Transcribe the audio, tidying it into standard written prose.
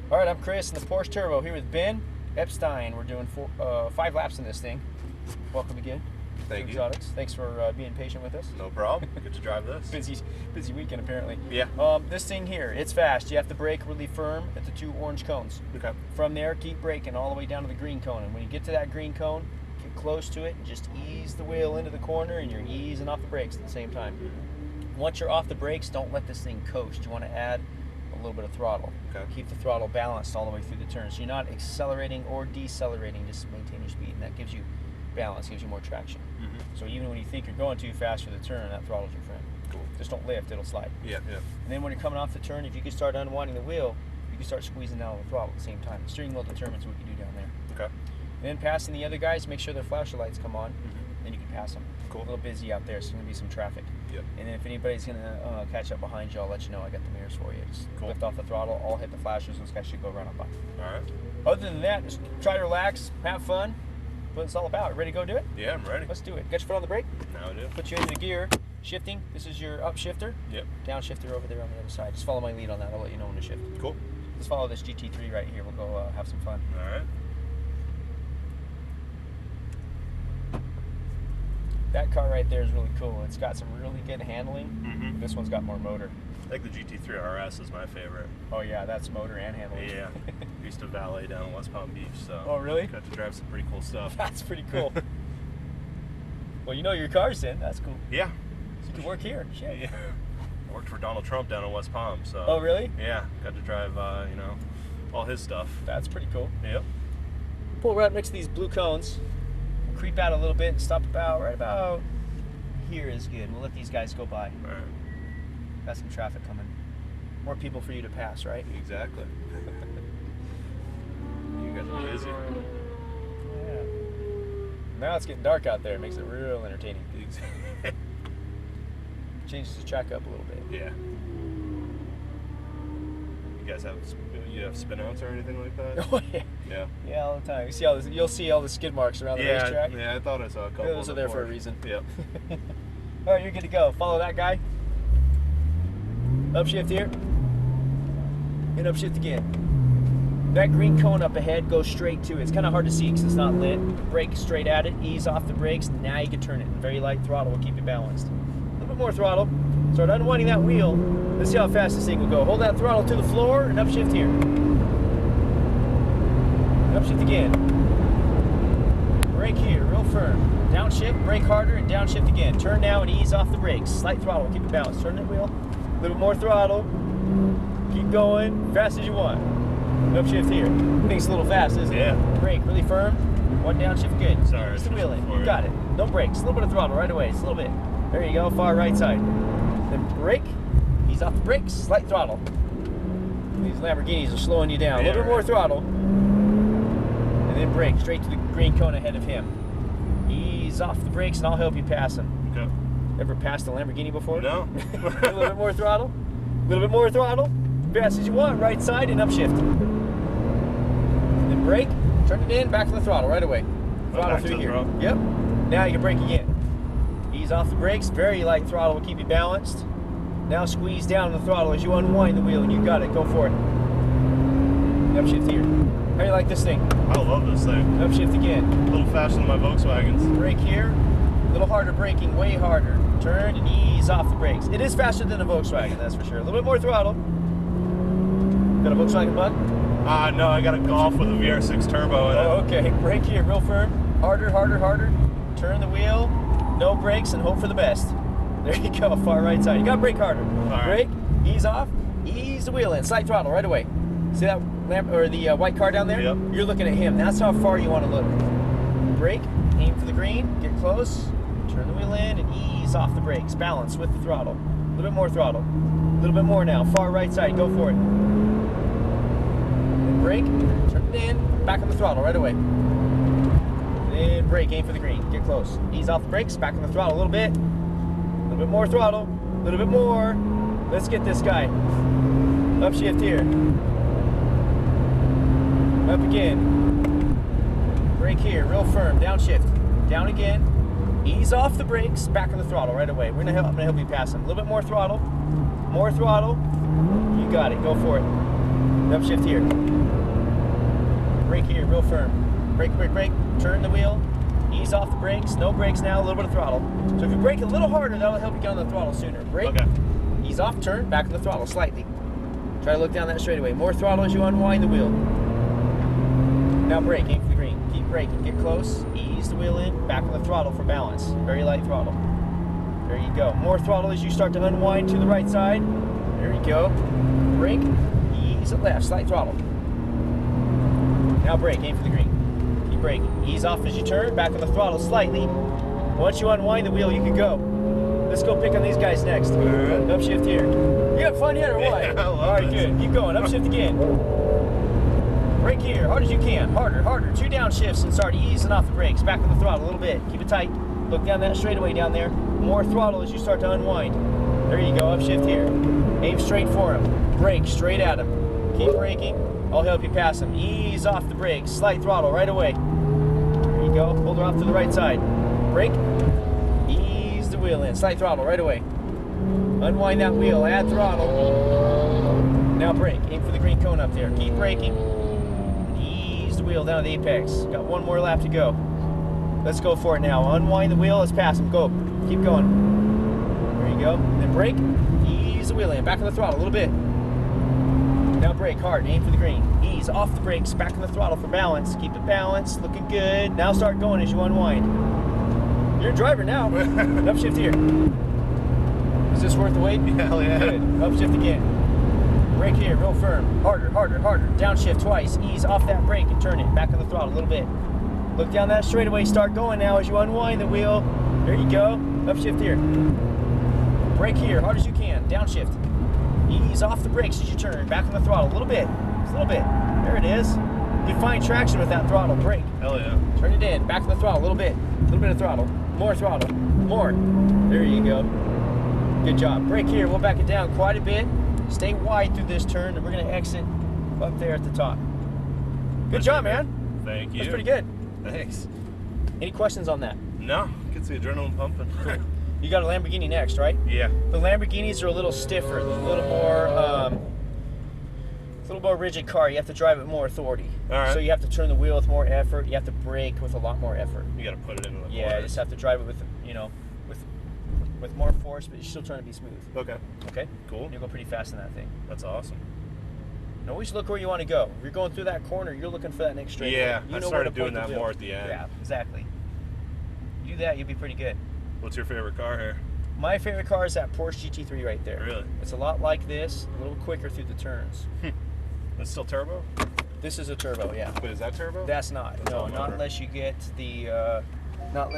All right, I'm Chris in the Porsche Turbo here with Ben Epstein. We're doing 5 laps in this thing. Welcome again. Thank you. Exotics. Thanks for being patient with us. No problem. Good to drive this. Busy weekend apparently. Yeah. This thing here, it's fast. You have to brake really firm at the 2 orange cones. Okay. From there, keep braking all the way down to the green cone. And when you get to that green cone, get close to it and just ease the wheel into the corner, and you're easing off the brakes at the same time. Once you're off the brakes, don't let this thing coast. You want to add a little bit of throttle. Okay. Keep the throttle balanced all the way through the turn. So you're not accelerating or decelerating, just maintain your speed, and that gives you balance, gives you more traction. Mm-hmm. So even when you think you're going too fast for the turn, that throttle's your friend. Cool. Just don't lift, it'll slide. Yeah, yeah. And then when you're coming off the turn, if you can start unwinding the wheel, you can start squeezing down on the throttle at the same time. The steering wheel determines what you do down there. Okay. And then passing the other guys, make sure their flasher lights come on, Mm-hmm. then you can pass them. Cool. A little busy out there, so there's going to be some traffic. Yep. And then if anybody's going to catch up behind you, I'll let you know. I got the mirrors for you. Just Cool. lift off the throttle, I'll hit the flashers, those guys should go right on by. All right. Other than that, just try to relax, have fun. What it's all about. Ready to go do it? Yeah, I'm ready. Let's do it. Got your foot on the brake? Now I do. Put you into the gear. Shifting. This is your up shifter. Yep. Down shifter over there on the other side. Just follow my lead on that. I'll let you know when to shift. Cool. Let's follow this GT3 right here. We'll go have some fun. All right. That car right there is really cool. It's got some really good handling. Mm-hmm. This one's got more motor. I think the GT3 RS is my favorite. Oh yeah, that's motor and handling. Yeah. Used to valet down in West Palm Beach, so. Oh really? Got to drive some pretty cool stuff. That's pretty cool. Well, you know your car's in. That's cool. Yeah. So you can work here. Shit. Yeah. I worked for Donald Trump down in West Palm, so. Oh really? Yeah. Got to drive, all his stuff. That's pretty cool. Yep. Pull right up next to these blue cones. Creep out a little bit and stop right about here is good. We'll let these guys go by. All right. Got some traffic coming. More people for you to pass, right? Exactly. You guys are busy. Yeah. Now it's getting dark out there. It makes it real entertaining. Changes the track up a little bit. Yeah. You guys have spin outs or anything like that? Oh yeah. Yeah. Yeah, all the time. You see you'll see all the skid marks around the racetrack. Yeah, I thought I saw a couple. Those are there for a reason. Yep. All right, you're good to go. Follow that guy. Upshift here. And upshift again. That green cone up ahead, go straight to it. It's kind of hard to see because it's not lit. Brake straight at it, ease off the brakes. Now you can turn it. Very light throttle will keep you balanced. A little bit more throttle. Start unwinding that wheel. Let's see how fast this thing will go. Hold that throttle to the floor and upshift here. Upshift again. Brake here, real firm. Downshift, brake harder, and downshift again. Turn now and ease off the brakes. Slight throttle, keep it balanced. Turn that wheel. A little bit more throttle. Keep going, fast as you want. Upshift here. Thing's a little fast, isn't it? Yeah. Brake, really firm. One downshift, good. Sorry, Ease the wheel in. for You got it. No brakes. A little bit of throttle right away. Just a little bit. There you go. Far right side. Then brake. Ease off the brakes. Slight throttle. These Lamborghinis are slowing you down. A little bit more throttle. And then brake. Straight to the green cone ahead of him. Ease off the brakes, and I'll help you pass him. Okay. Ever passed a Lamborghini before? No. A little bit more throttle. A little bit more throttle. Fast as you want. Right side and upshift. And then brake. Turn it in. Back to the throttle right away. Throttle Back to through the here. throttle. Yep. Now you can brake again. Ease off the brakes. Very light throttle will keep you balanced. Now squeeze down the throttle as you unwind the wheel, and you got it. Go for it. Upshift here. How do you like this thing? I love this thing. Upshift again. A little faster than my Volkswagens. Brake here. A little harder braking, way harder. Turn and ease off the brakes. It is faster than a Volkswagen, that's for sure. A little bit more throttle. Got a Volkswagen Bug? No, I got a Golf with a VR6 turbo in it. Oh, okay. Brake here, real firm. Harder, harder, harder. Turn the wheel. No brakes and hope for the best. There you go, far right side. You got to brake harder. Right. Brake, ease off, ease the wheel in. Slight throttle right away. See that lamp or the white car down there? Yep. You're looking at him. That's how far you want to look. Brake, aim for the green, get close, turn the wheel in, and ease off the brakes. Balance with the throttle. A little bit more throttle. A little bit more now. Far right side. Go for it. Then brake, turn it in, back on the throttle right away. Then brake, aim for the green. Get close. Ease off the brakes, back on the throttle a little bit. A little bit more throttle. A little bit more. Let's get this guy. Upshift here. Up again. Brake here, real firm. Downshift. Down again. Ease off the brakes. Back on the throttle right away. I'm gonna help you pass him. A little bit more throttle. More throttle. You got it. Go for it. Upshift here. Brake here, real firm. Brake, brake, brake. Turn the wheel. Ease off the brakes. No brakes now, a little bit of throttle. So if you brake a little harder, that'll help you get on the throttle sooner. Brake, Okay. ease off, turn, back on the throttle slightly. Try to look down that straightaway. More throttle as you unwind the wheel. Now brake, aim for the green. Keep braking, get close. Ease the wheel in, back on the throttle for balance. Very light throttle. There you go. More throttle as you start to unwind to the right side. There you go. Brake, ease it left, slight throttle. Now brake, aim for the green. Keep braking. Ease off as you turn, back on the throttle slightly. Once you unwind the wheel, you can go. Let's go pick on these guys next. Upshift here. You have fun yet or what? Yeah, I love All right, this. good. Keep going. Upshift again. Brake here, hard as you can. Harder, harder. 2 downshifts and start easing off the brakes. Back on the throttle a little bit. Keep it tight. Look down that straightaway down there. More throttle as you start to unwind. There you go. Upshift here. Aim straight for him. Brake straight at him. Keep braking. I'll help you pass him. Ease off the brakes. Slight throttle right away. There you go. Hold her off to the right side. Brake. Ease the wheel in. Slight throttle right away. Unwind that wheel. Add throttle. Now brake. Aim for the green cone up there. Keep braking. Ease the wheel down to the apex. Got 1 more lap to go. Let's go for it now. Unwind the wheel. Let's pass him. Go. Keep going. There you go. Then brake. Ease the wheel in. Back on the throttle a little bit. Now brake hard. Aim for the green. Ease off the brakes. Back on the throttle for balance. Keep it balanced. Looking good. Now start going as you unwind. You're a driver now. Upshift here. Is this worth the wait? Hell yeah. Good. Upshift again. Brake here, real firm. Harder, harder, harder. Downshift twice. Ease off that brake and turn it. Back on the throttle a little bit. Look down that straightaway. Start going now as you unwind the wheel. There you go. Upshift here. Brake here, hard as you can. Downshift. Ease off the brakes as you turn. Back on the throttle a little bit. Just a little bit. There it is. You find traction with that throttle. Brake. Hell yeah. Turn it in. Back on the throttle a little bit. A little bit of throttle. More throttle. More. There you go. Good job. Brake here. We'll back it down quite a bit. Stay wide through this turn, and we're going to exit up there at the top. Good job, man. Thank you. That's pretty good. Thanks. Any questions on that? No, gets the adrenaline pumping. You got a Lamborghini next, right? Yeah. The Lamborghinis are a little stiffer, a little more rigid car. You have to drive it with more authority. All right. So you have to turn the wheel with more effort. You have to brake with a lot more effort. You got to put it into the Yeah, corners. you just have to drive it with, with more force, but you're still trying to be smooth. Okay. Okay? Cool. You'll go pretty fast in that thing. That's awesome. And always look where you want to go. If you're going through that corner, you're looking for that next straightaway. Yeah, You I know started where to doing point the that wheel. more at the end. Yeah, exactly. You do that, you'll be pretty good. What's your favorite car here? My favorite car is that Porsche GT3 right there. Really? It's a lot like this, a little quicker through the turns. That's still turbo? This is a turbo, yeah. But is that turbo? That's not. That's No, all not motor. unless you get the, not